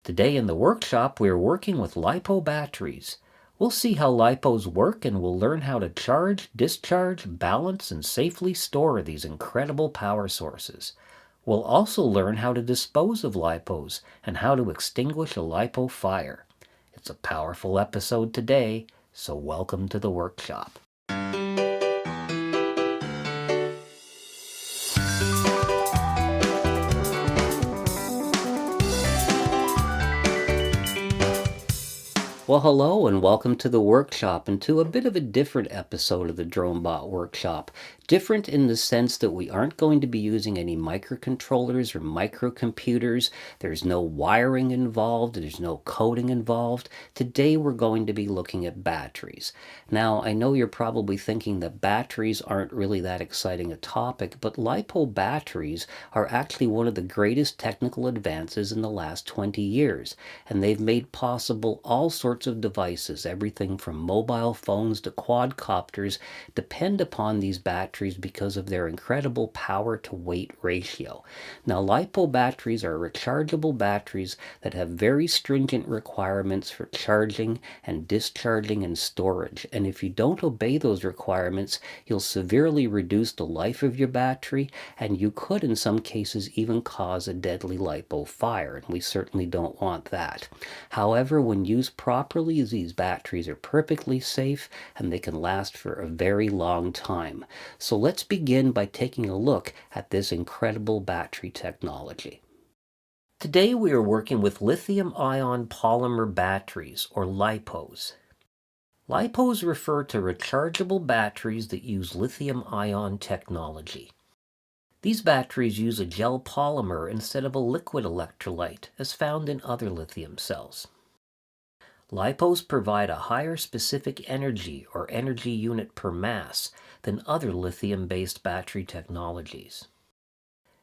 Today in the workshop, we're working with LiPo batteries. We'll see how LiPos work and we'll learn how to charge, discharge, balance, and safely store these incredible power sources. We'll also learn how to dispose of LiPos and how to extinguish a LiPo fire. It's a powerful episode today, so welcome to the workshop. Well, hello and welcome to the workshop and to a bit of a different episode of the DroneBot workshop. Different in the sense that we aren't going to be using any microcontrollers or microcomputers. There's no wiring involved. There's no coding involved. Today we're going to be looking at batteries. Now, I know you're probably thinking that batteries aren't really that exciting a topic, but LiPo batteries are actually one of the greatest technical advances in the last 20 years, and they've made possible all sorts of devices, everything from mobile phones to quadcopters, depend upon these batteries because of their incredible power to weight ratio. Now, LiPo batteries are rechargeable batteries that have very stringent requirements for charging and discharging and storage. And if you don't obey those requirements, you'll severely reduce the life of your battery, and you could in some cases even cause a deadly LiPo fire, and we certainly don't want that. However, when used properly, these batteries are perfectly safe and they can last for a very long time. So let's begin by taking a look at this incredible battery technology. Today we are working with lithium-ion polymer batteries, or LiPos. LiPos refer to rechargeable batteries that use lithium-ion technology. These batteries use a gel polymer instead of a liquid electrolyte, as found in other lithium cells. LiPos provide a higher specific energy, or energy unit per mass, than other lithium-based battery technologies.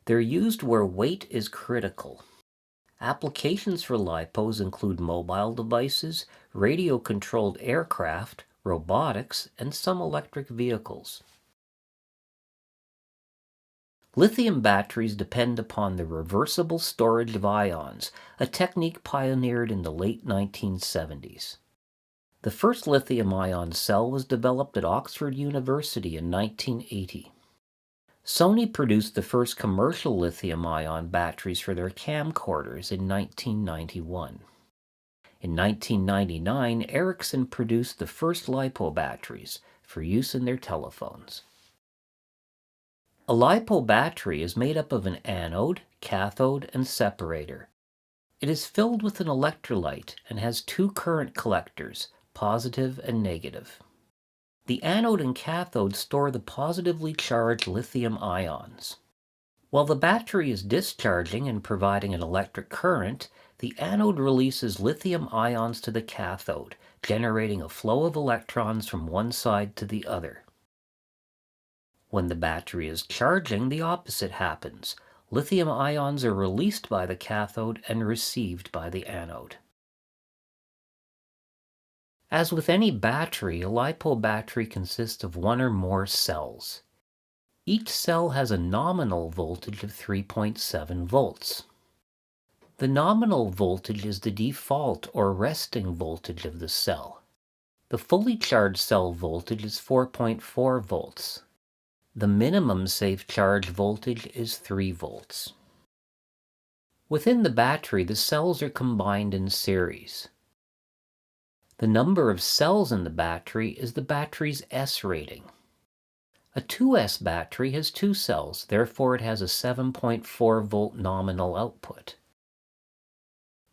They're used where weight is critical. Applications for LiPos include mobile devices, radio-controlled aircraft, robotics, and some electric vehicles. Lithium batteries depend upon the reversible storage of ions, a technique pioneered in the late 1970s. The first lithium-ion cell was developed at Oxford University in 1980. Sony produced the first commercial lithium-ion batteries for their camcorders in 1991. In 1999, Ericsson produced the first LiPo batteries for use in their telephones. A LiPo battery is made up of an anode, cathode, and separator. It is filled with an electrolyte and has two current collectors, positive and negative. The anode and cathode store the positively charged lithium ions. While the battery is discharging and providing an electric current, the anode releases lithium ions to the cathode, generating a flow of electrons from one side to the other. When the battery is charging, the opposite happens. Lithium ions are released by the cathode and received by the anode. As with any battery, a LiPo battery consists of one or more cells. Each cell has a nominal voltage of 3.7 volts. The nominal voltage is the default or resting voltage of the cell. The fully charged cell voltage is 4.4 volts. The minimum safe charge voltage is 3 volts. Within the battery, the cells are combined in series. The number of cells in the battery is the battery's S rating. A 2S battery has 2 cells, therefore it has a 7.4 volt nominal output.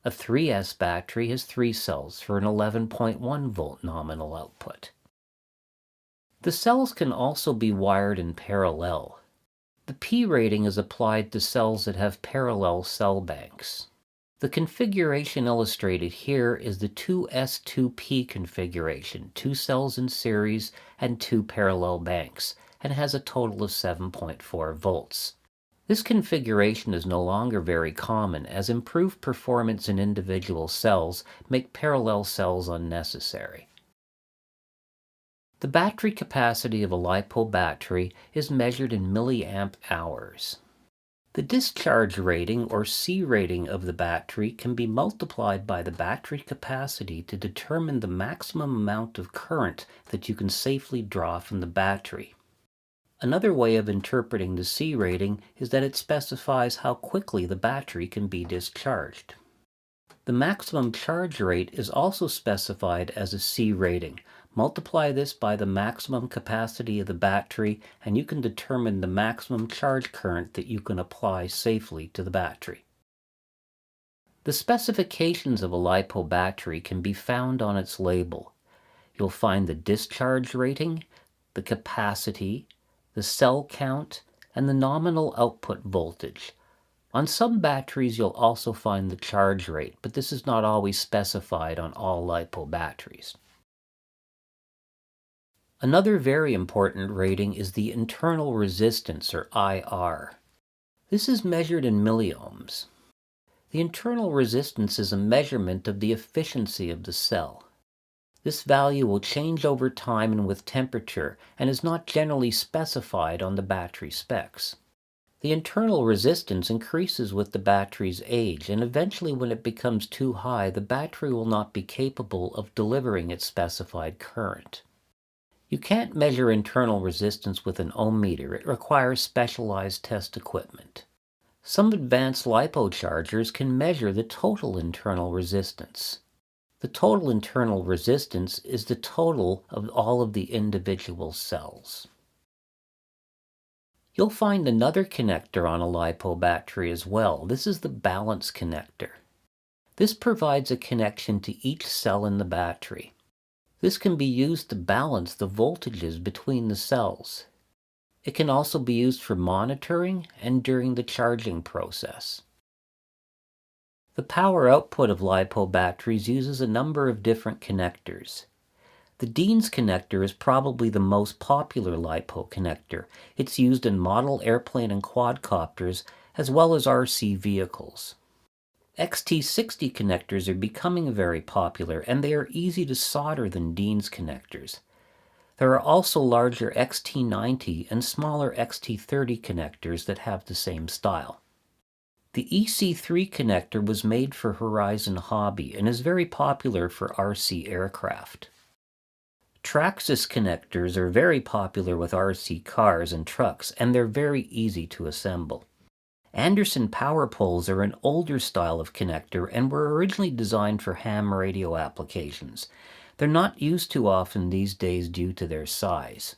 A 3S battery has 3 cells for an 11.1 volt nominal output. The cells can also be wired in parallel. The P rating is applied to cells that have parallel cell banks. The configuration illustrated here is the 2S2P configuration, 2 cells in series and 2 parallel banks, and has a total of 7.4 volts. This configuration is no longer very common, as improved performance in individual cells make parallel cells unnecessary. The battery capacity of a LiPo battery is measured in milliamp hours. The discharge rating, or C rating, of the battery can be multiplied by the battery capacity to determine the maximum amount of current that you can safely draw from the battery. Another way of interpreting the C rating is that it specifies how quickly the battery can be discharged. The maximum charge rate is also specified as a C rating. Multiply this by the maximum capacity of the battery, and you can determine the maximum charge current that you can apply safely to the battery. The specifications of a LiPo battery can be found on its label. You'll find the discharge rating, the capacity, the cell count, and the nominal output voltage. On some batteries, you'll also find the charge rate, but this is not always specified on all LiPo batteries. Another very important rating is the internal resistance, or IR. This is measured in milliohms. The internal resistance is a measurement of the efficiency of the cell. This value will change over time and with temperature, and is not generally specified on the battery specs. The internal resistance increases with the battery's age, and eventually when it becomes too high, the battery will not be capable of delivering its specified current. You can't measure internal resistance with an ohm meter. It requires specialized test equipment. Some advanced LiPo chargers can measure the total internal resistance. The total internal resistance is the total of all of the individual cells. You'll find another connector on a LiPo battery as well. This is the balance connector. This provides a connection to each cell in the battery. This can be used to balance the voltages between the cells. It can also be used for monitoring and during the charging process. The power output of LiPo batteries uses a number of different connectors. The Dean's connector is probably the most popular LiPo connector. It's used in model airplane and quadcopters, as well as RC vehicles. XT60 connectors are becoming very popular, and they are easy to solder than Dean's connectors. There are also larger XT90 and smaller XT30 connectors that have the same style. The EC3 connector was made for Horizon Hobby and is very popular for RC aircraft. Traxxas connectors are very popular with RC cars and trucks, and they're very easy to assemble. Anderson power poles are an older style of connector and were originally designed for ham radio applications. They're not used too often these days due to their size.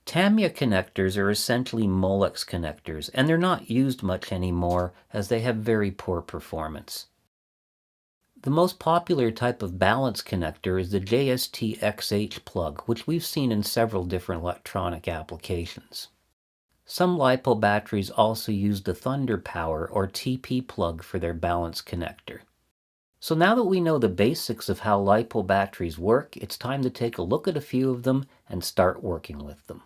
Tamiya connectors are essentially Molex connectors, and they're not used much anymore as they have very poor performance. The most popular type of balance connector is the JST-XH plug, which we've seen in several different electronic applications. Some LiPo batteries also use the Thunder Power or TP plug for their balance connector. So now that we know the basics of how LiPo batteries work, it's time to take a look at a few of them and start working with them.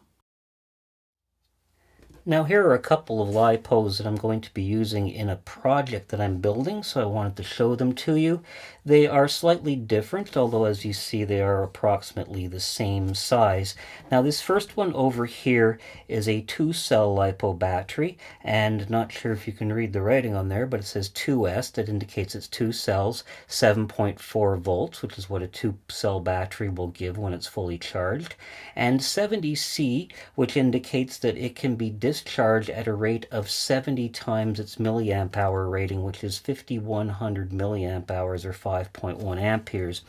Now here are a couple of LiPos that I'm going to be using in a project that I'm building, so I wanted to show them to you. They are slightly different, although as you see they are approximately the same size. Now this first one over here is a 2-cell LiPo battery, and not sure if you can read the writing on there, but it says 2S. That indicates it's 2 cells, 7.4 volts, which is what a 2-cell battery will give when it's fully charged, and 70C, which indicates that it can be discharged at a rate of 70 times its milliamp hour rating, which is 5100 milliamp hours or 5.1 amperes.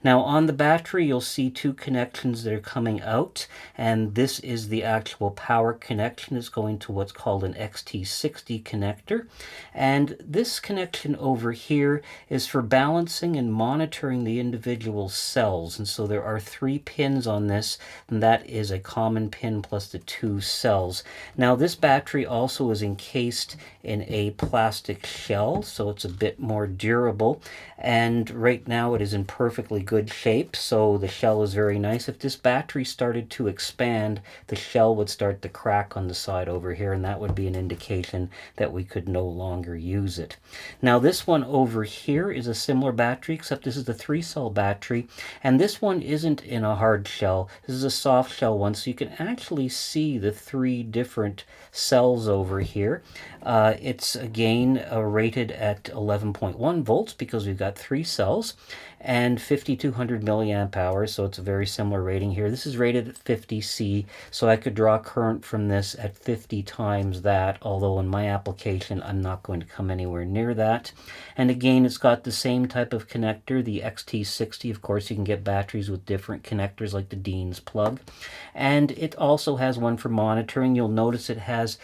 Now on the battery you'll see 2 connections that are coming out, and this is the actual power connection. It's going to what's called an XT60 connector, and this connection over here is for balancing and monitoring the individual cells. And so there are 3 pins on this, and that is a common pin plus the 2 cells. Now this battery also is encased in a plastic shell, so it's a bit more durable, and right now it is in perfectly good shape, so the shell is very nice. If this battery started to expand, the shell would start to crack on the side over here, and that would be an indication that we could no longer use it. Now this one over here is a similar battery, except this is the 3-cell battery, and this one isn't in a hard shell. This is a soft shell one, so you can actually see the 3 different different cells over here. It's again rated at 11.1 volts because we've got 3 cells, and 5200 milliamp hours, so it's a very similar rating here. This is rated at 50C, so I could draw current from this at 50 times that, although in my application I'm not going to come anywhere near that. And again, it's got the same type of connector, the XT60. Of course, you can get batteries with different connectors like the Dean's plug. And it also has one for monitoring. You'll notice it has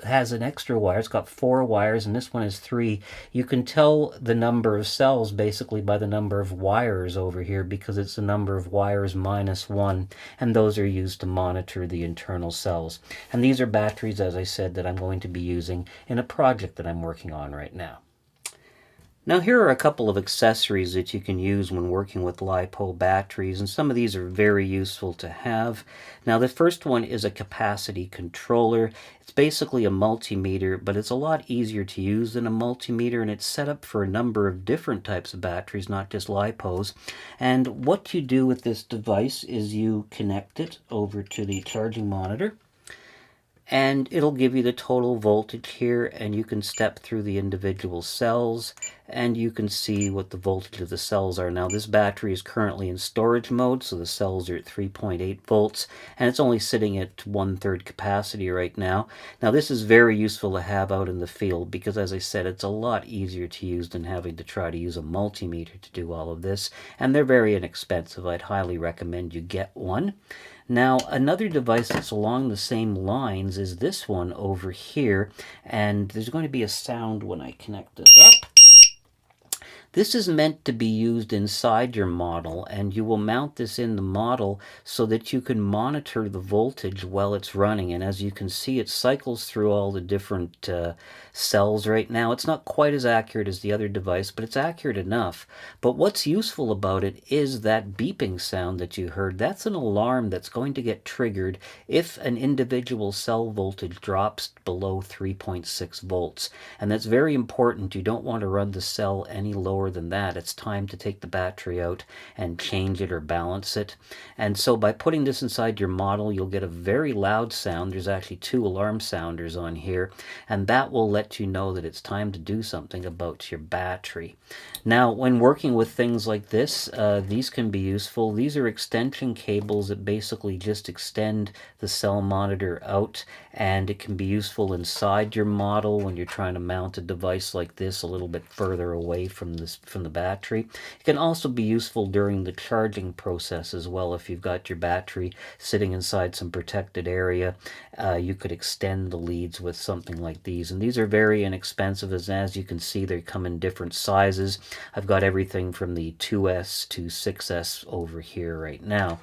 has an extra wire. It's got 4 wires, and this one is 3. You can tell the number of cells basically by the number of wires over here, because it's the number of wires minus 1, and those are used to monitor the internal cells. And these are batteries, as I said, that I'm going to be using in a project that I'm working on right now. Now here are a couple of accessories that you can use when working with LiPo batteries, and some of these are very useful to have. Now the first one is a capacity controller. It's basically a multimeter, but it's a lot easier to use than a multimeter, and it's set up for a number of different types of batteries, not just LiPos. And what you do with this device is you connect it over to the charging monitor, and it'll give you the total voltage here, and you can step through the individual cells and you can see what the voltage of the cells are. Now this battery is currently in storage mode, so the cells are at 3.8 volts, and it's only sitting at 1/3 capacity right now. Now this is very useful to have out in the field because, as I said, it's a lot easier to use than having to try to use a multimeter to do all of this, and they're very inexpensive. I'd highly recommend you get one. Now, another device that's along the same lines is this one over here, and there's going to be a sound when I connect this up. This is meant to be used inside your model, and you will mount this in the model so that you can monitor the voltage while it's running. And as you can see, it cycles through all the different cells right now. It's not quite as accurate as the other device, but it's accurate enough. But what's useful about it is that beeping sound that you heard. That's an alarm that's going to get triggered if an individual cell voltage drops below 3.6 volts. And that's very important. You don't want to run the cell any lower than that. It's time to take the battery out and change it or balance it. And so by putting this inside your model, you'll get a very loud sound. There's actually 2 alarm sounders on here, and that will let you know that it's time to do something about your battery. Now, when working with things like this, these can be useful. These are extension cables that basically just extend the cell monitor out, and it can be useful inside your model when you're trying to mount a device like this a little bit further away from the battery. It can also be useful during the charging process as well. If you've got your battery sitting inside some protected area, you could extend the leads with something like these. And these are very inexpensive, as you can see, they come in different sizes. I've got everything from the 2S to 6S over here right now.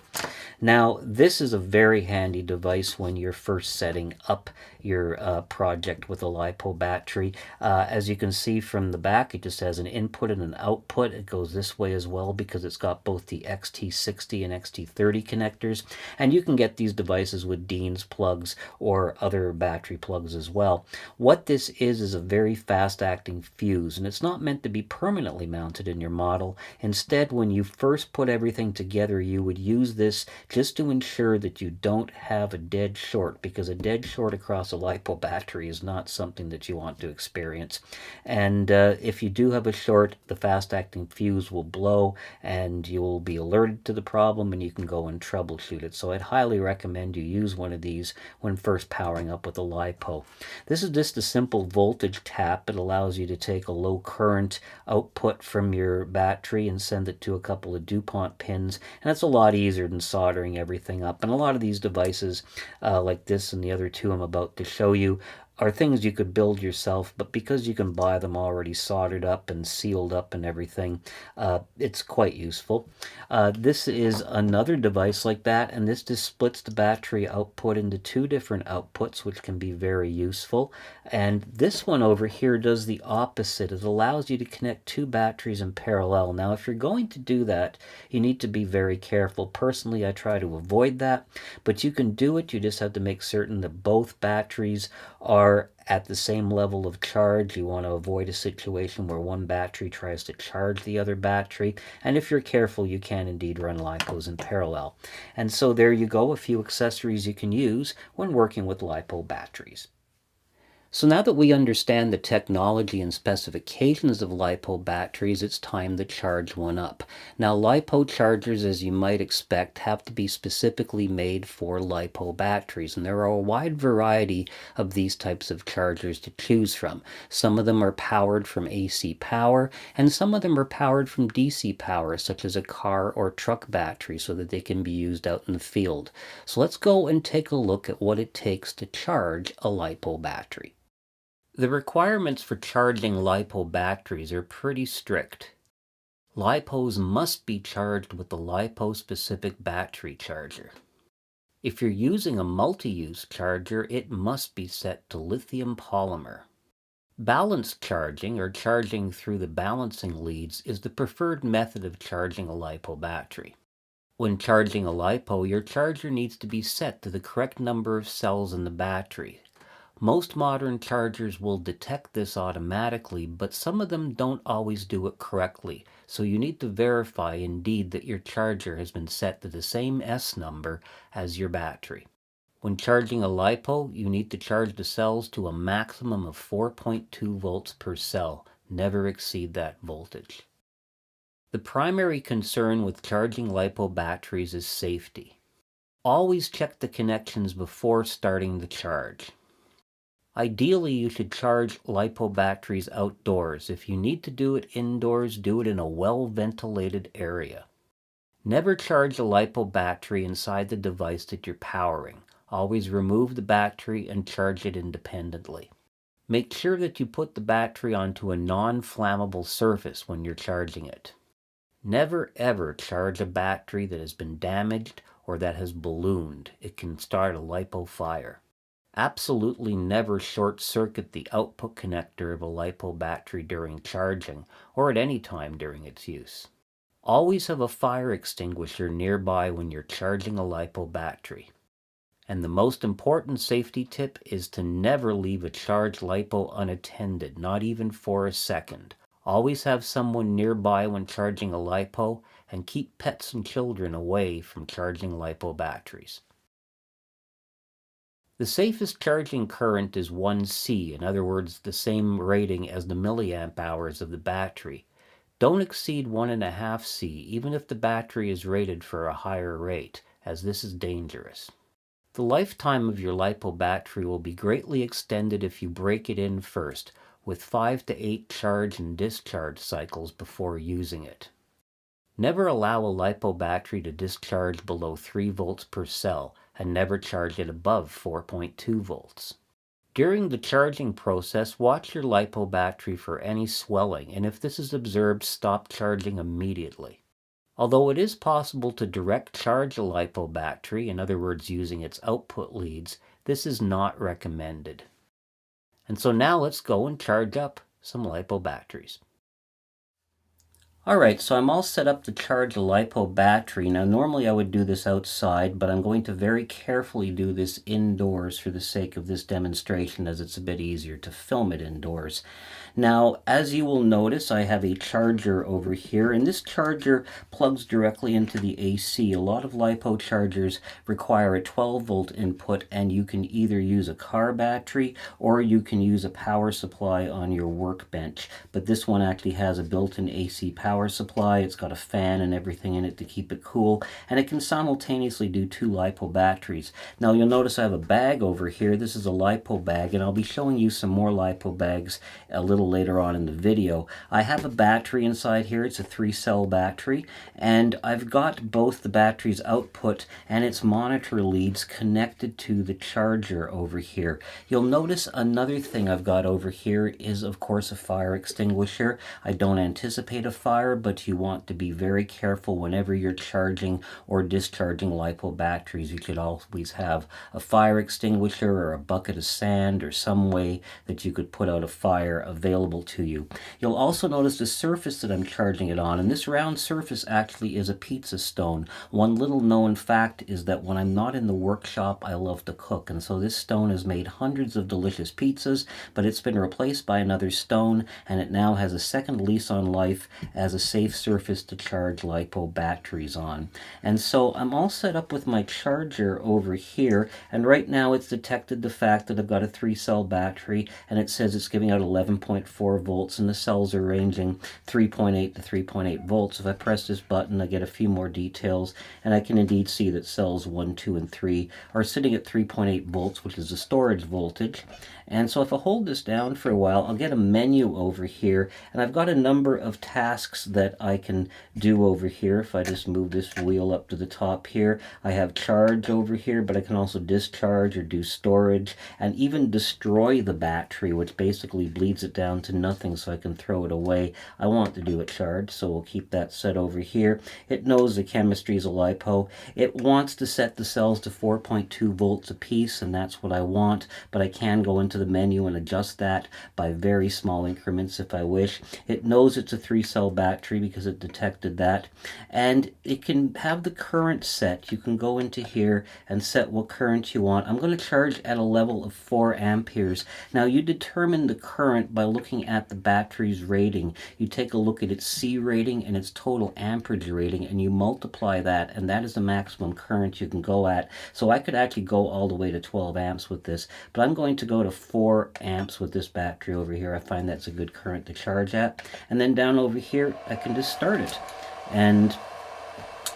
Now, this is a very handy device when you're first setting up your project with a LiPo battery. As you can see from the back, it just has an input and an output. It goes this way as well because it's got both the XT60 and XT30 connectors, and you can get these devices with Dean's plugs or other battery plugs as well. What this is a very fast-acting fuse, and it's not meant to be permanently mounted in your model. Instead, when you first put everything together, you would use this just to ensure that you don't have a dead short, because a dead short across a LiPo battery is not something that you want to experience. And if you do have a short, the fast-acting fuse will blow and you'll be alerted to the problem, and you can go and troubleshoot it. So I'd highly recommend you use one of these when first powering up with a LiPo. This is just a simple voltage tap. It allows you to take a low current output from your battery and send it to a couple of DuPont pins, and it's a lot easier than soldering everything up. And a lot of these devices like this and the other 2 I'm about to show you are things you could build yourself, but because you can buy them already soldered up and sealed up and everything, it's quite useful. This is another device like that, and this just splits the battery output into 2 different outputs, which can be very useful. And this one over here does the opposite. It allows you to connect 2 batteries in parallel. Now, if you're going to do that, you need to be very careful. Personally, I try to avoid that, but you can do it. You just have to make certain that both batteries are at the same level of charge. You want to avoid a situation where one battery tries to charge the other battery. And if you're careful, you can indeed run LiPos in parallel. And so there you go, a few accessories you can use when working with LiPo batteries. So now that we understand the technology and specifications of LiPo batteries, it's time to charge one up. Now, LiPo chargers, as you might expect, have to be specifically made for LiPo batteries, and there are a wide variety of these types of chargers to choose from. Some of them are powered from AC power, and some of them are powered from DC power, such as a car or truck battery, so that they can be used out in the field. So let's go and take a look at what it takes to charge a LiPo battery. The requirements for charging LiPo batteries are pretty strict. LiPos must be charged with the LiPo-specific battery charger. If you're using a multi-use charger, it must be set to lithium polymer. Balanced charging, or charging through the balancing leads, is the preferred method of charging a LiPo battery. When charging a LiPo, your charger needs to be set to the correct number of cells in the battery. Most modern chargers will detect this automatically, but some of them don't always do it correctly, so you need to verify indeed that your charger has been set to the same S number as your battery. When charging a LiPo, you need to charge the cells to a maximum of 4.2 volts per cell. Never exceed that voltage. The primary concern with charging LiPo batteries is safety. Always check the connections before starting the charge. Ideally, you should charge LiPo batteries outdoors. If you need to do it indoors, do it in a well-ventilated area. Never charge a LiPo battery inside the device that you're powering. Always remove the battery and charge it independently. Make sure that you put the battery onto a non-flammable surface when you're charging it. Never ever charge a battery that has been damaged or that has ballooned. It can start a LiPo fire. Absolutely never short-circuit the output connector of a LiPo battery during charging or at any time during its use. Always have a fire extinguisher nearby when you're charging a LiPo battery. And the most important safety tip is to never leave a charged LiPo unattended, not even for a second. Always have someone nearby when charging a LiPo, and keep pets and children away from charging LiPo batteries. The safest charging current is 1C, in other words, the same rating as the milliamp hours of the battery. Don't exceed 1.5C, even if the battery is rated for a higher rate, as this is dangerous. The lifetime of your LiPo battery will be greatly extended if you break it in first, with 5 to 8 charge and discharge cycles before using it. Never allow a LiPo battery to discharge below 3 volts per cell, and never charge it above 4.2 volts. During the charging process, watch your LiPo battery for any swelling, and if this is observed, stop charging immediately. Although it is possible to direct charge a LiPo battery, in other words using its output leads, this is not recommended. And so now let's go and charge up some LiPo batteries. Alright, so I'm all set up to charge a LiPo battery. Now normally I would do this outside, but I'm going to very carefully do this indoors for the sake of this demonstration, as it's a bit easier to film it indoors. Now, as you will notice, I have a charger over here, and this charger plugs directly into the AC. A lot of LiPo chargers require a 12-volt input, and you can either use a car battery or you can use a power supply on your workbench. But this one actually has a built-in AC power supply. It's got a fan and everything in it to keep it cool, and it can simultaneously do 2 LiPo batteries. Now, you'll notice I have a bag over here. This is a LiPo bag, and I'll be showing you some more LiPo bags a little later on in the video. I have a battery inside here. It's a 3-cell battery, and I've got both the battery's output and its monitor leads connected to the charger over here. You'll notice another thing I've got over here is, of course, a fire extinguisher. I don't anticipate a fire, but you want to be very careful whenever you're charging or discharging LiPo batteries. You should always have a fire extinguisher or a bucket of sand or some way that you could put out a fire available available to you. You'll also notice the surface that I'm charging it on, and this round surface actually is a pizza stone. One little known fact is that when I'm not in the workshop, I love to cook, and so this stone has made hundreds of delicious pizzas, but it's been replaced by another stone, and it now has a second lease on life as a safe surface to charge LiPo batteries on. And so I'm all set up with my charger over here, and right now it's detected the fact that I've got a 3-cell battery, and it says it's giving out 11.4 volts, and the cells are ranging 3.8 to 3.8 volts. If I press this button, I get a few more details, and I can indeed see that cells 1, 2, and 3 are sitting at 3.8 volts, which is the storage voltage. And so if I hold this down for a while, I'll get a menu over here, and I've got a number of tasks that I can do over here. If I just move this wheel up to the top here, I have charge over here, but I can also discharge or do storage, and even destroy the battery, which basically bleeds it down to nothing so I can throw it away. I want to do a charge, so we'll keep that set over here. It knows the chemistry is a LiPo. It wants to set the cells to 4.2 volts apiece, and that's what I want, but I can go into the menu and adjust that by very small increments if I wish. It knows it's a 3-cell battery because it detected that, and it can have the current set. You can go into here and set what current you want. I'm going to charge at a level of 4 amperes. Now you determine the current by looking at the battery's rating. You take a look at its C rating and its total amperage rating, and you multiply that, and that is the maximum current you can go at. So I could actually go all the way to 12 amps with this, but I'm going to go to 4 amps with this battery over here. I find that's a good current to charge at. And then down over here, I can just start it. And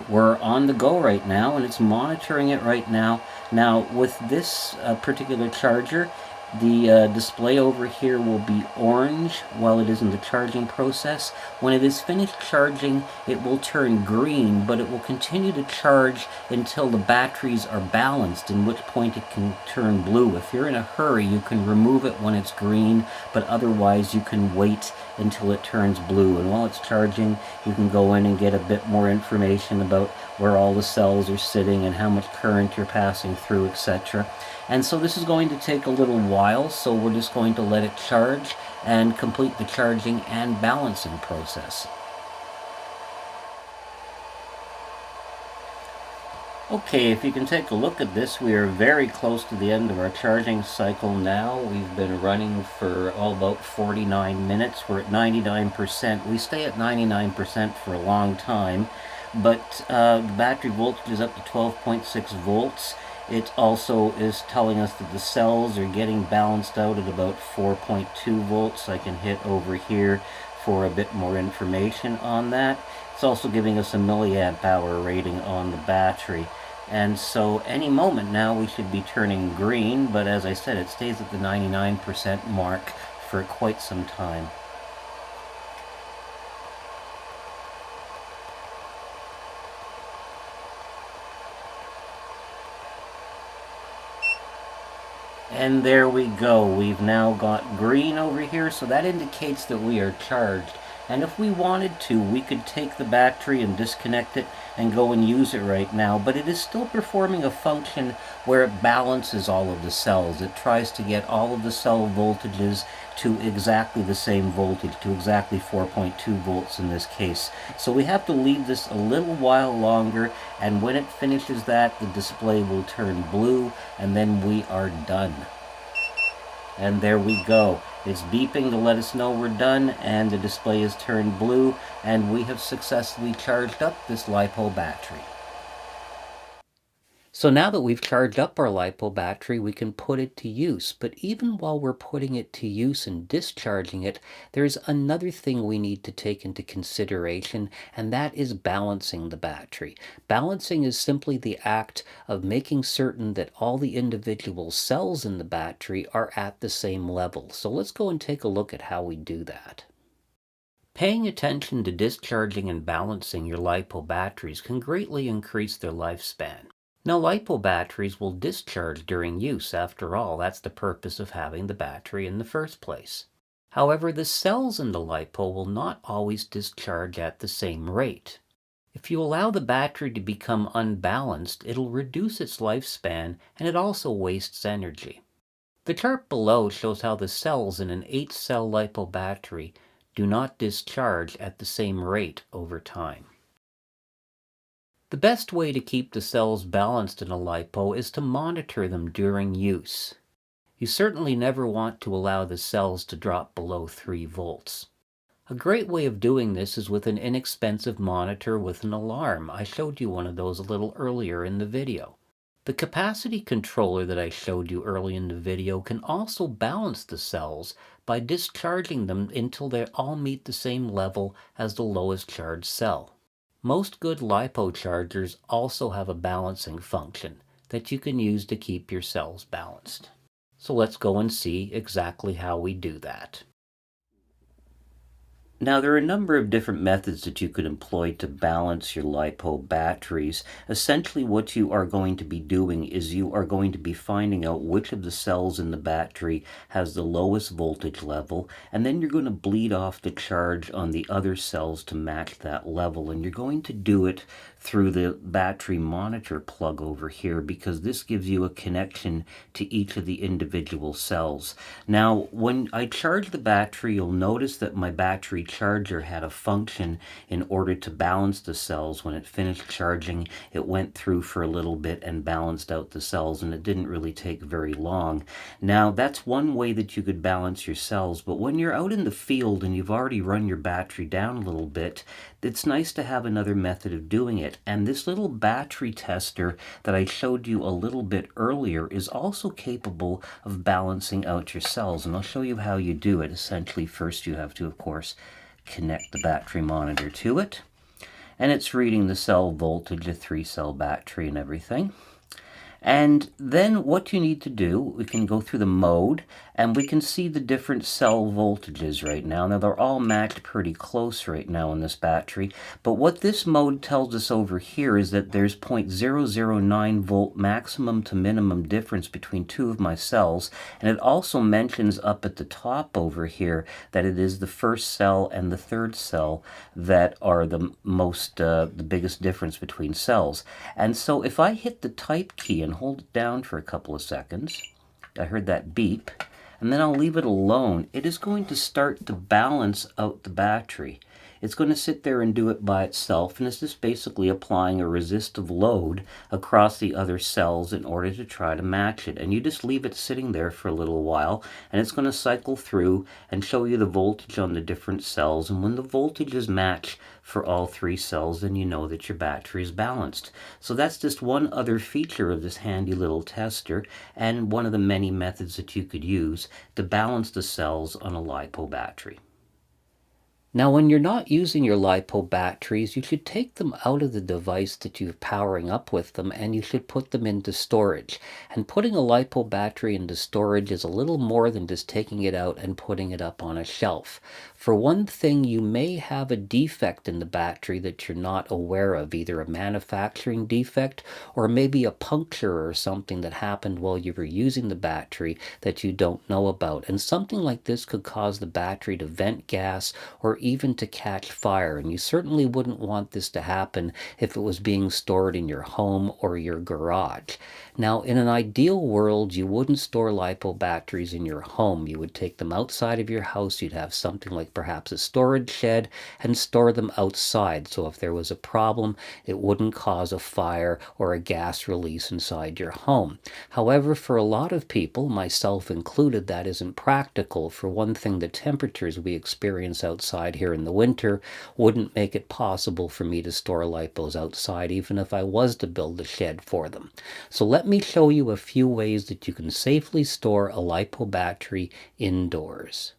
we're on the go right now, and it's monitoring it right now. Now, with this particular charger, the display over here will be orange while it is in the charging process. When it is finished charging, it will turn green, but it will continue to charge until the batteries are balanced, in which point it can turn blue. If you're in a hurry, you can remove it when it's green, but otherwise you can wait until it turns blue. And while it's charging, you can go in and get a bit more information about where all the cells are sitting and how much current you're passing through, etc. And so this is going to take a little while, so we're just going to let it charge and complete the charging and balancing process. Okay, if you can take a look at this, we are very close to the end of our charging cycle now. We've been running for about 49 minutes. We're at 99%. We stay at 99% for a long time, but the battery voltage is up to 12.6 volts. It also is telling us that the cells are getting balanced out at about 4.2 volts. I can hit over here for a bit more information on that. It's also giving us a milliamp hour rating on the battery. And so any moment now we should be turning green, but as I said, it stays at the 99% mark for quite some time. And there we go. We've now got green over here, so that indicates that we are charged. And if we wanted to, we could take the battery and disconnect it and go and use it right now, but it is still performing a function where it balances all of the cells. It tries to get all of the cell voltages to exactly the same voltage, to exactly 4.2 volts in this case. So we have to leave this a little while longer, and when it finishes that, the display will turn blue, and then we are done. And there we go. It's beeping to let us know we're done, and the display is turned blue, and we have successfully charged up this LiPo battery. So now that we've charged up our LiPo battery, we can put it to use. But even while we're putting it to use and discharging it, there's another thing we need to take into consideration, and that is balancing the battery. Balancing is simply the act of making certain that all the individual cells in the battery are at the same level. So let's go and take a look at how we do that. Paying attention to discharging and balancing your LiPo batteries can greatly increase their lifespan. Now, LiPo batteries will discharge during use. After all, that's the purpose of having the battery in the first place. However, the cells in the LiPo will not always discharge at the same rate. If you allow the battery to become unbalanced, it'll reduce its lifespan, and it also wastes energy. The chart below shows how the cells in an 8-cell LiPo battery do not discharge at the same rate over time. The best way to keep the cells balanced in a LiPo is to monitor them during use. You certainly never want to allow the cells to drop below 3 volts. A great way of doing this is with an inexpensive monitor with an alarm. I showed you one of those a little earlier in the video. The capacity controller that I showed you early in the video can also balance the cells by discharging them until they all meet the same level as the lowest charged cell. Most good LiPo chargers also have a balancing function that you can use to keep your cells balanced. So let's go and see exactly how we do that. Now, there are a number of different methods that you could employ to balance your LiPo batteries. Essentially, what you are going to be doing is you are going to be finding out which of the cells in the battery has the lowest voltage level, and then you're going to bleed off the charge on the other cells to match that level. And you're going to do it through the battery monitor plug over here, because this gives you a connection to each of the individual cells. Now, when I charge the battery, you'll notice that my battery charger had a function in order to balance the cells. When it finished charging, it went through for a little bit and balanced out the cells, and it didn't really take very long. Now, that's one way that you could balance your cells, but when you're out in the field and you've already run your battery down a little bit, it's nice to have another method of doing it. And this little battery tester that I showed you a little bit earlier is also capable of balancing out your cells, and I'll show you how you do it. Essentially, first you have to, of course, connect the battery monitor to it, and it's reading the cell voltage, a 3-cell battery and everything. And then what you need to do, we can go through the mode, and we can see the different cell voltages right now. Now, they're all matched pretty close right now in this battery, but what this mode tells us over here is that there's 0.009 volt maximum to minimum difference between two of my cells, and it also mentions up at the top over here that it is the first cell and the third cell that are the biggest difference between cells. And so if I hit the type key and hold it down for a couple of seconds, I heard that beep, and then I'll leave it alone, it is going to start to balance out the battery. It's going to sit there and do it by itself, and it's just basically applying a resistive load across the other cells in order to try to match it. And you just leave it sitting there for a little while, and it's going to cycle through and show you the voltage on the different cells. And when the voltages match for all 3 cells, then you know that your battery is balanced. So that's just one other feature of this handy little tester, and one of the many methods that you could use to balance the cells on a LiPo battery. Now, when you're not using your LiPo batteries, you should take them out of the device that you're powering up with them, and you should put them into storage. And putting a LiPo battery into storage is a little more than just taking it out and putting it up on a shelf. For one thing, you may have a defect in the battery that you're not aware of, either a manufacturing defect or maybe a puncture or something that happened while you were using the battery that you don't know about. And something like this could cause the battery to vent gas or even to catch fire, and you certainly wouldn't want this to happen if it was being stored in your home or your garage. Now, in an ideal world, you wouldn't store LiPo batteries in your home. You would take them outside of your house. You'd have something like perhaps a storage shed and store them outside, so if there was a problem, it wouldn't cause a fire or a gas release inside your home. However, for a lot of people, myself included, that isn't practical. For one thing, the temperatures we experience outside here in the winter wouldn't make it possible for me to store LiPos outside, even if I was to build a shed for them. So let me show you a few ways that you can safely store a LiPo battery indoors.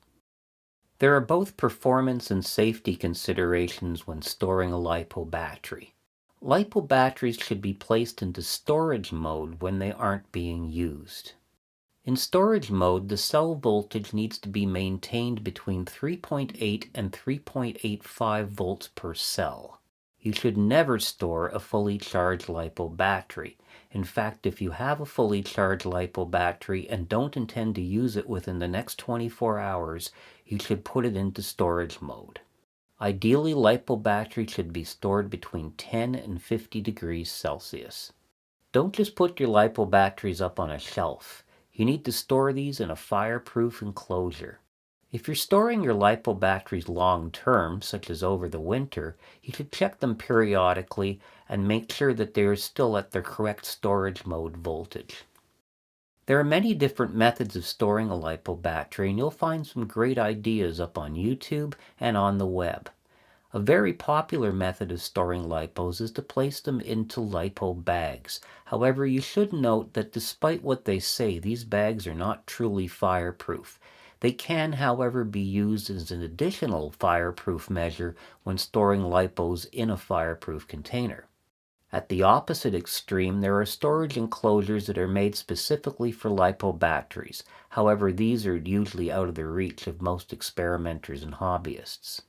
There are both performance and safety considerations when storing a LiPo battery. LiPo batteries should be placed into storage mode when they aren't being used. In storage mode, the cell voltage needs to be maintained between 3.8 and 3.85 volts per cell. You should never store a fully charged LiPo battery. In fact, if you have a fully charged LiPo battery and don't intend to use it within the next 24 hours, you should put it into storage mode. Ideally, LiPo batteries should be stored between 10 and 50 degrees Celsius. Don't just put your LiPo batteries up on a shelf. You need to store these in a fireproof enclosure. If you're storing your LiPo batteries long term, such as over the winter, you should check them periodically and make sure that they are still at their correct storage mode voltage. There are many different methods of storing a LiPo battery, and you'll find some great ideas up on YouTube and on the web. A very popular method of storing LiPos is to place them into LiPo bags. However, you should note that despite what they say, these bags are not truly fireproof. They can, however, be used as an additional fireproof measure when storing LiPos in a fireproof container. At the opposite extreme, there are storage enclosures that are made specifically for LiPo batteries. However, these are usually out of the reach of most experimenters and hobbyists.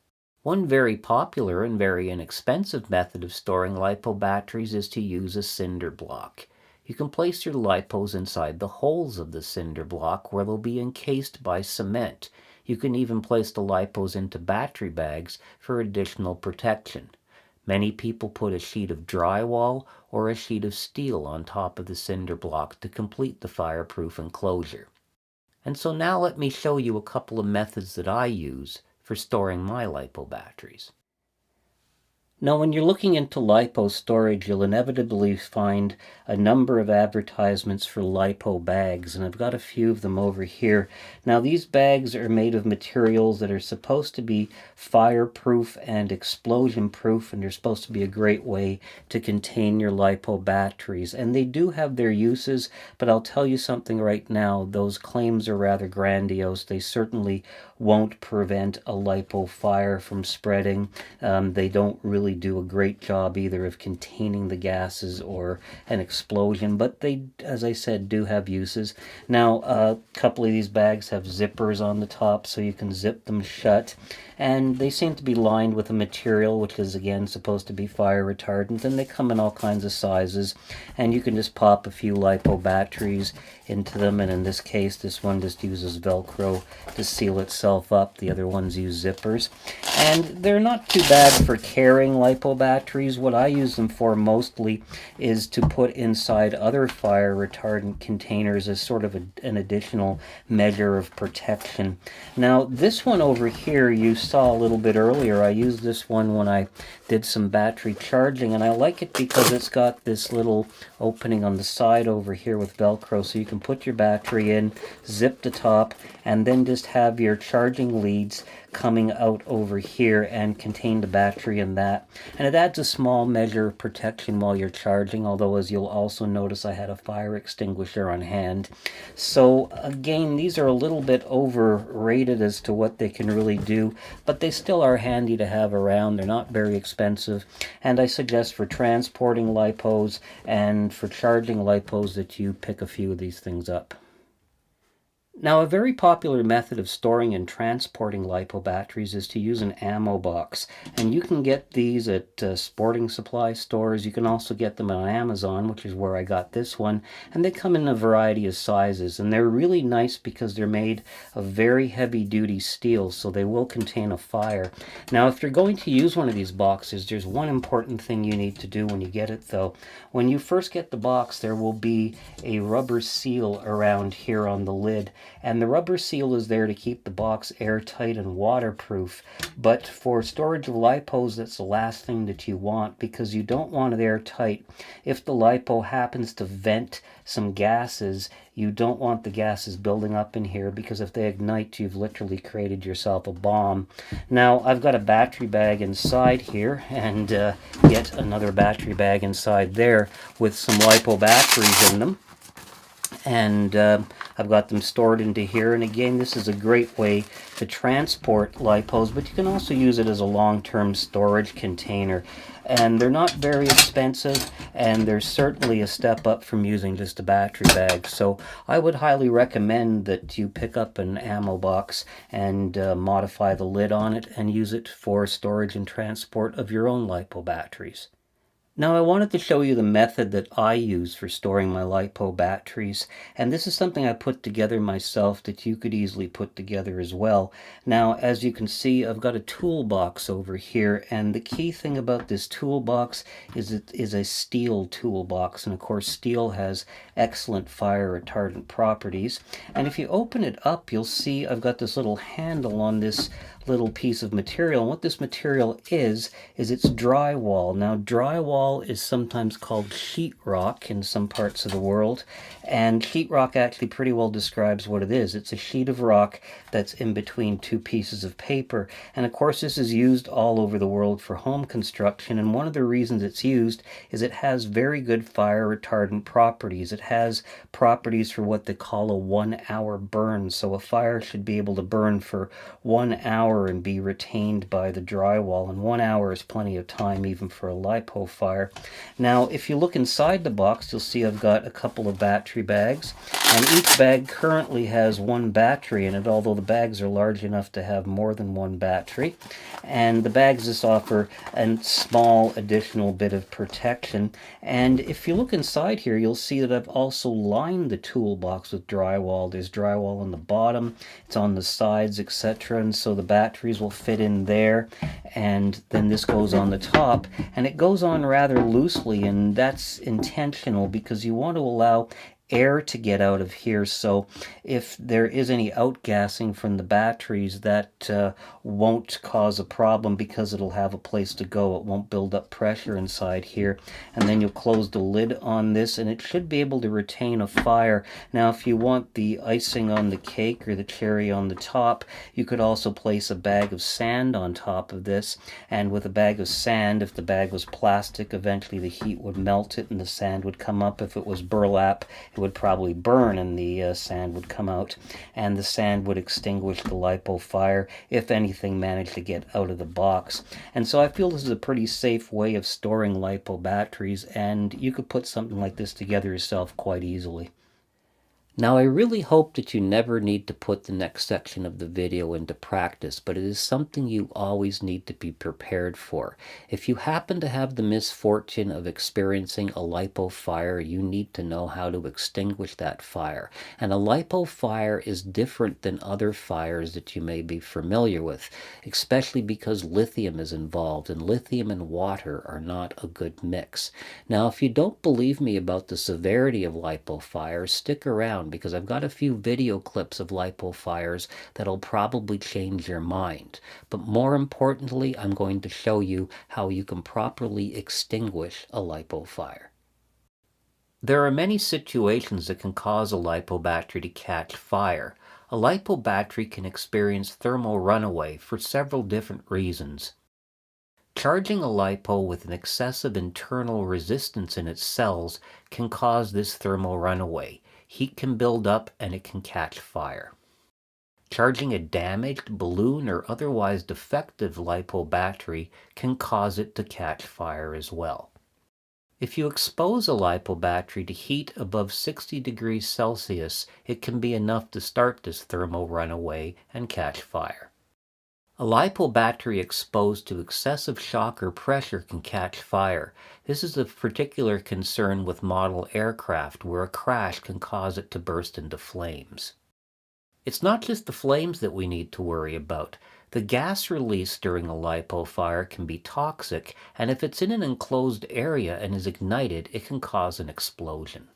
One very popular and very inexpensive method of storing LiPo batteries is to use a cinder block. You can place your LiPos inside the holes of the cinder block where they'll be encased by cement. You can even place the LiPos into battery bags for additional protection. Many people put a sheet of drywall or a sheet of steel on top of the cinder block to complete the fireproof enclosure. And so now let me show you a couple of methods that I use for storing my LiPo batteries. Now, when you're looking into LiPo storage, you'll inevitably find a number of advertisements for LiPo bags, and I've got a few of them over here. Now, these bags are made of materials that are supposed to be fireproof and explosion-proof, and they're supposed to be a great way to contain your LiPo batteries. And they do have their uses, but I'll tell you something right now, those claims are rather grandiose. They certainly won't prevent a LiPo fire from spreading. They don't really do a great job either of containing the gases or an explosion, but they, as I said, do have uses. Now, a couple of these bags have zippers on the top, so you can zip them shut, and they seem to be lined with a material which is, again, supposed to be fire retardant, and they come in all kinds of sizes, and you can just pop a few LiPo batteries into them, and in this case, this one just uses Velcro to seal itself up. The other ones use zippers, and they're not too bad for carrying LiPo batteries. What I use them for mostly is to put inside other fire retardant containers as sort of an additional measure of protection. Now, this one over here you saw a little bit earlier. I used this one when I did some battery charging, and I like it because it's got this little opening on the side over here with Velcro, so you can put your battery in, zip the top, and then just have your charging leads coming out over here and contain the battery in that. And it adds a small measure of protection while you're charging, although as you'll also notice I had a fire extinguisher on hand. So again, these are a little bit overrated as to what they can really do, but they still are handy to have around. They're not very expensive, and I suggest for transporting LiPos and for charging LiPos that you pick a few of these things up. Now, a very popular method of storing and transporting LiPo batteries is to use an ammo box, and you can get these at sporting supply stores. You can also get them on Amazon, which is where I got this one, and they come in a variety of sizes, and they're really nice because they're made of very heavy-duty steel, so they will contain a fire. Now, if you're going to use one of these boxes, there's one important thing you need to do when you get it, though. When you first get the box, there will be a rubber seal around here on the lid, and the rubber seal is there to keep the box airtight and waterproof. But for storage of LiPos, that's the last thing that you want, because you don't want it airtight. If the LiPo happens to vent some gases, you don't want the gases building up in here, because if they ignite, you've literally created yourself a bomb. Now, I've got a battery bag inside here, and yet another battery bag inside there with some LiPo batteries in them. And I've got them stored into here, and again, this is a great way to transport LiPos, but you can also use it as a long-term storage container. And they're not very expensive, and they're certainly a step up from using just a battery bag. So I would highly recommend that you pick up an ammo box and modify the lid on it and use it for storage and transport of your own LiPo batteries. Now I wanted to show you the method that I use for storing my LiPo batteries, and this is something I put together myself that you could easily put together as well. Now, as you can see, I've got a toolbox over here, and the key thing about this toolbox is it is a steel toolbox, and of course steel has excellent fire retardant properties. And if you open it up, you'll see I've got this little handle on this little piece of material. And what this material is it's drywall. Now, drywall is sometimes called sheetrock in some parts of the world, and sheetrock actually pretty well describes what it is. It's a sheet of rock that's in between two pieces of paper, and of course this is used all over the world for home construction, and one of the reasons it's used is it has very good fire retardant properties. It has properties for what they call a 1 hour burn, so a fire should be able to burn for 1 hour and be retained by the drywall, and 1 hour is plenty of time even for a LiPo fire. Now, if you look inside the box, you'll see I've got a couple of battery bags, and each bag currently has one battery in it, although the bags are large enough to have more than one battery. And the bags just offer a small additional bit of protection. And if you look inside here, you'll see that I've also lined the toolbox with drywall. There's drywall on the bottom, it's on the sides, etc. And so the batteries will fit in there, and then this goes on the top, and it goes on rather loosely, and that's intentional because you want to allow air to get out of here, so if there is any outgassing from the batteries, that won't cause a problem because it'll have a place to go. It won't build up pressure inside here. And then you'll close the lid on this, and it should be able to retain a fire. Now, if you want the icing on the cake or the cherry on the top, you could also place a bag of sand on top of this, and with a bag of sand, if the bag was plastic, eventually the heat would melt it and the sand would come up. If it was burlap, it would probably burn and the sand would come out, and the sand would extinguish the LiPo fire if anything managed to get out of the box. And so I feel this is a pretty safe way of storing LiPo batteries, and you could put something like this together yourself quite easily. Now, I really hope that you never need to put the next section of the video into practice, but it is something you always need to be prepared for. If you happen to have the misfortune of experiencing a LiPo fire, you need to know how to extinguish that fire. And a LiPo fire is different than other fires that you may be familiar with, especially because lithium is involved, and lithium and water are not a good mix. Now, if you don't believe me about the severity of LiPo fires, stick around, because I've got a few video clips of LiPo fires that'll probably change your mind. But more importantly, I'm going to show you how you can properly extinguish a LiPo fire. There are many situations that can cause a LiPo battery to catch fire. A LiPo battery can experience thermal runaway for several different reasons. Charging a LiPo with an excessive internal resistance in its cells can cause this thermal runaway. Heat can build up and it can catch fire. Charging a damaged, balloon, or otherwise defective LiPo battery can cause it to catch fire as well. If you expose a LiPo battery to heat above 60 degrees Celsius, it can be enough to start this thermal runaway and catch fire. A LiPo battery exposed to excessive shock or pressure can catch fire. This is of particular concern with model aircraft, where a crash can cause it to burst into flames. It's not just the flames that we need to worry about. The gas released during a LiPo fire can be toxic, and if it's in an enclosed area and is ignited, it can cause an explosion.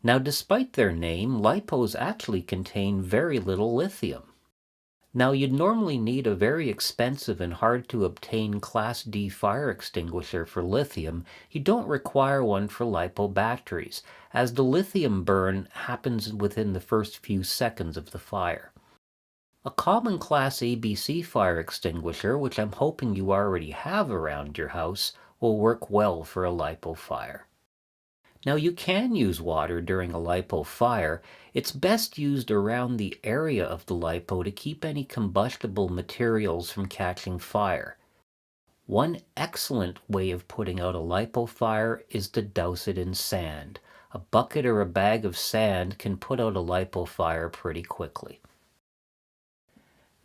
Now, despite their name, LiPos actually contain very little lithium. Now, you'd normally need a very expensive and hard-to-obtain Class D fire extinguisher for lithium. You don't require one for LiPo batteries, as the lithium burn happens within the first few seconds of the fire. A common Class ABC fire extinguisher, which I'm hoping you already have around your house, will work well for a LiPo fire. Now, you can use water during a LiPo fire. It's best used around the area of the LiPo to keep any combustible materials from catching fire. One excellent way of putting out a LiPo fire is to douse it in sand. A bucket or a bag of sand can put out a LiPo fire pretty quickly.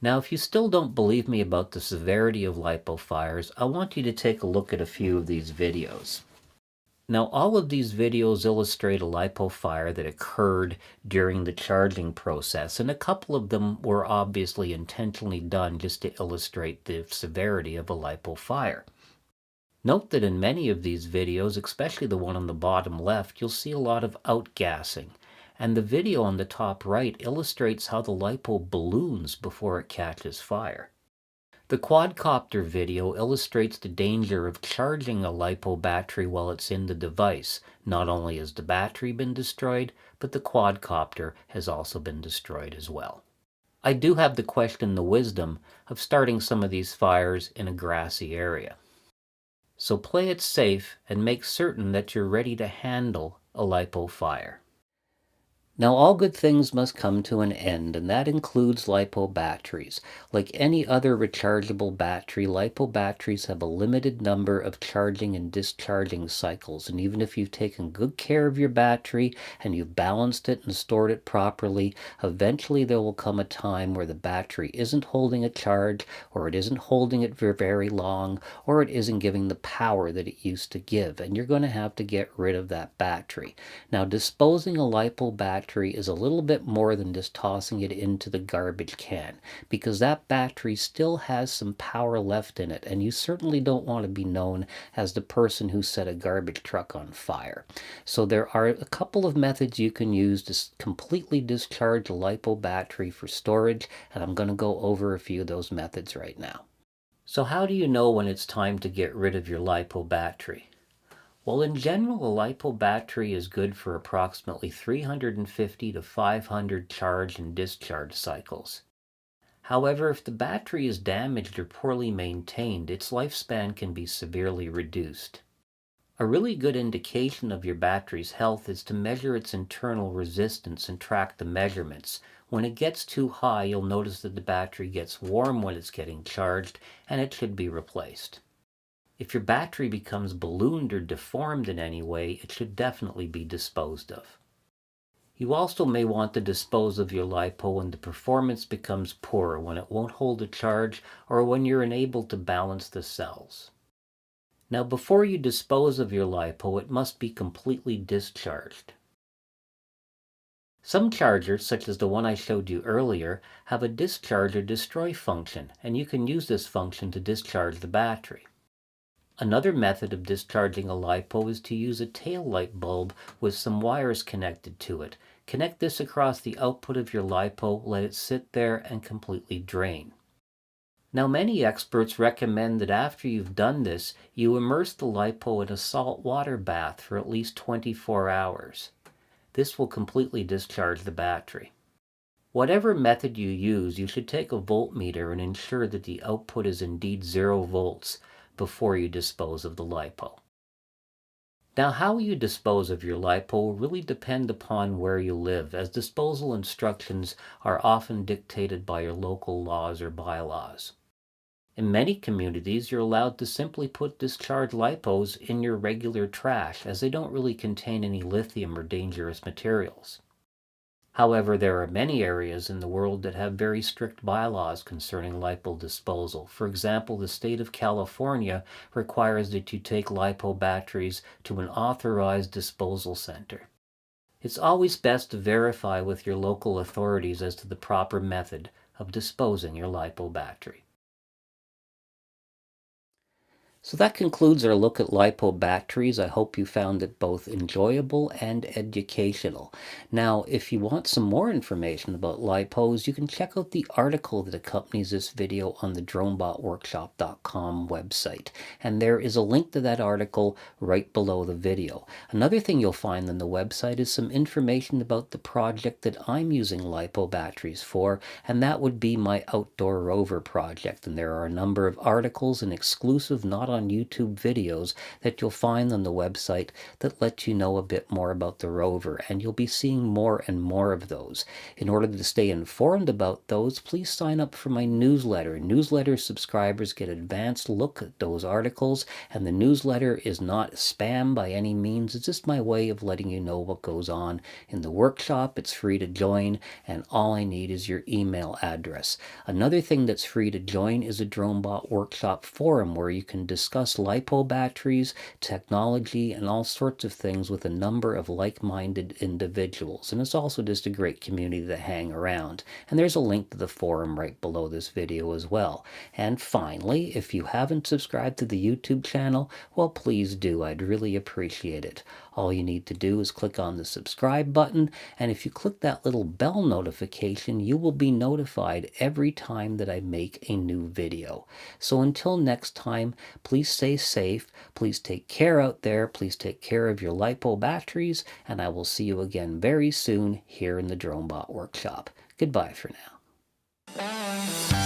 Now, if you still don't believe me about the severity of LiPo fires, I want you to take a look at a few of these videos. Now, all of these videos illustrate a LiPo fire that occurred during the charging process, and a couple of them were obviously intentionally done just to illustrate the severity of a LiPo fire. Note that in many of these videos, especially the one on the bottom left, you'll see a lot of outgassing, and the video on the top right illustrates how the LiPo balloons before it catches fire. The quadcopter video illustrates the danger of charging a LiPo battery while it's in the device. Not only has the battery been destroyed, but the quadcopter has also been destroyed as well. I do have to question the wisdom of starting some of these fires in a grassy area. So play it safe and make certain that you're ready to handle a LiPo fire. Now, all good things must come to an end, and that includes LiPo batteries. Like any other rechargeable battery, LiPo batteries have a limited number of charging and discharging cycles, and even if you've taken good care of your battery and you've balanced it and stored it properly, eventually there will come a time where the battery isn't holding a charge, or it isn't holding it for very long, or it isn't giving the power that it used to give, and you're going to have to get rid of that battery. Now, disposing a LiPo battery is a little bit more than just tossing it into the garbage can, because that battery still has some power left in it, and you certainly don't want to be known as the person who set a garbage truck on fire. So there are a couple of methods you can use to completely discharge a LiPo battery for storage, and I'm going to go over a few of those methods right now. So how do you know when it's time to get rid of your LiPo battery? Well, in general, a LiPo battery is good for approximately 350 to 500 charge and discharge cycles. However, if the battery is damaged or poorly maintained, its lifespan can be severely reduced. A really good indication of your battery's health is to measure its internal resistance and track the measurements. When it gets too high, you'll notice that the battery gets warm when it's getting charged, and it should be replaced. If your battery becomes ballooned or deformed in any way, it should definitely be disposed of. You also may want to dispose of your LiPo when the performance becomes poor, when it won't hold a charge, or when you're unable to balance the cells. Now, before you dispose of your LiPo, it must be completely discharged. Some chargers, such as the one I showed you earlier, have a discharge or destroy function, and you can use this function to discharge the battery. Another method of discharging a LiPo is to use a tail light bulb with some wires connected to it. Connect this across the output of your LiPo, let it sit there, and completely drain. Now, many experts recommend that after you've done this, you immerse the LiPo in a salt water bath for at least 24 hours. This will completely discharge the battery. Whatever method you use, you should take a voltmeter and ensure that the output is indeed 0 volts before you dispose of the LiPo. Now, how you dispose of your LiPo will really depend upon where you live, as disposal instructions are often dictated by your local laws or bylaws. In many communities, you're allowed to simply put discharged LiPos in your regular trash, as they don't really contain any lithium or dangerous materials. However, there are many areas in the world that have very strict bylaws concerning LiPo disposal. For example, the state of California requires that you take LiPo batteries to an authorized disposal center. It's always best to verify with your local authorities as to the proper method of disposing your LiPo battery. So that concludes our look at LiPo batteries. I hope you found it both enjoyable and educational. Now, if you want some more information about LiPos, you can check out the article that accompanies this video on the dronebotworkshop.com website. And there is a link to that article right below the video. Another thing you'll find on the website is some information about the project that I'm using LiPo batteries for, and that would be my Outdoor Rover project. And there are a number of articles and exclusive, not on YouTube videos that you'll find on the website that let you know a bit more about the rover, and you'll be seeing more and more of those. In order to stay informed about those, please sign up for my newsletter. Newsletter subscribers get advanced look at those articles, and the newsletter is not spam by any means. It's just my way of letting you know what goes on in the workshop. It's free to join, and all I need is your email address. Another thing that's free to join is a DroneBot Workshop forum where you can discuss LiPo batteries, technology, and all sorts of things with a number of like-minded individuals. And it's also just a great community to hang around. And there's a link to the forum right below this video as well. And finally, if you haven't subscribed to the YouTube channel, well, please do. I'd really appreciate it. All you need to do is click on the subscribe button, and if you click that little bell notification, you will be notified every time that I make a new video. So until next time, please stay safe, please take care out there, please take care of your LiPo batteries, and I will see you again very soon here in the DroneBot Workshop. Goodbye for now.